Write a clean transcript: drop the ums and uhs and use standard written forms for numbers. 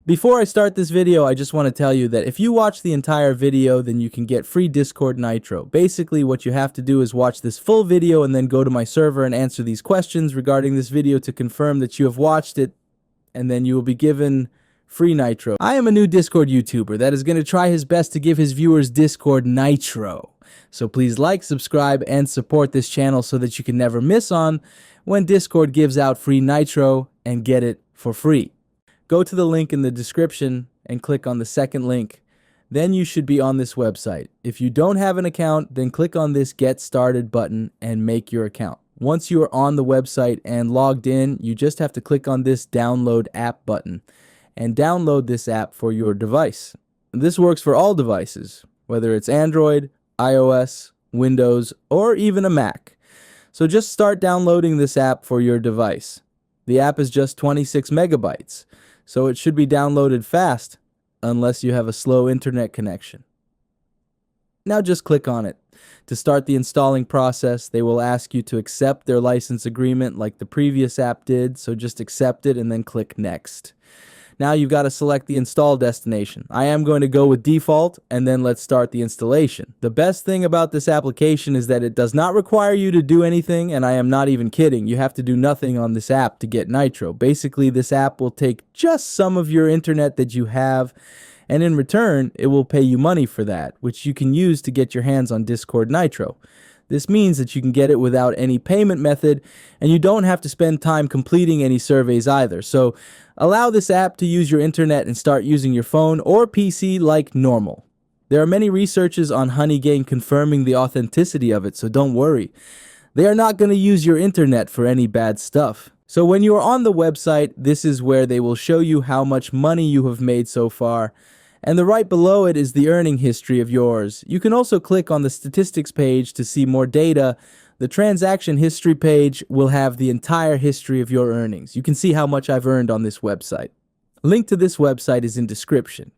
Before I start this video, I just want to tell you that if you watch the entire video, then you can get free Discord Nitro. Basically, what you have to do is watch this full video and then go to my server and answer these questions regarding this video to confirm that you have watched it, and then you will be given free Nitro. I am a new Discord YouTuber that is going to try his best to give his viewers Discord Nitro. So please like, subscribe, and support this channel so that you can never miss on when Discord gives out free Nitro and get it for free. Go to the link in the description and click on the second link. Then you should be on this website. If you don't have an account, then click on this Get Started button and make your account. Once you are on the website and logged in, you just have to click on this Download App button and download this app for your device. This works for all devices, whether it's Android, iOS, Windows, or even a Mac. So just start downloading this app for your device. The app is just 26 megabytes. So it should be downloaded fast, unless you have a slow internet connection. Now just click on it. To start the installing process, they will ask you to accept their license agreement like the previous app did, so just accept it and then click Next. Now you've got to select the install destination. I am going to go with default, and then let's start the installation. The best thing about this application is that it does not require you to do anything, and I am not even kidding. You have to do nothing on this app to get Nitro. Basically, this app will take just some of your internet that you have, and in return, it will pay you money for that, which you can use to get your hands on Discord Nitro. This means that you can get it without any payment method, and you don't have to spend time completing any surveys either. So allow this app to use your internet and start using your phone or PC like normal. There are many researches on HoneyGain confirming the authenticity of it, so don't worry. They are not going to use your internet for any bad stuff. So when you are on the website, this is where they will show you how much money you have made so far. And right below it is the earning history of yours. You can also click on the statistics page to see more data. The transaction history page will have the entire history of your earnings. You can see how much I've earned on this website. Link to this website is in description.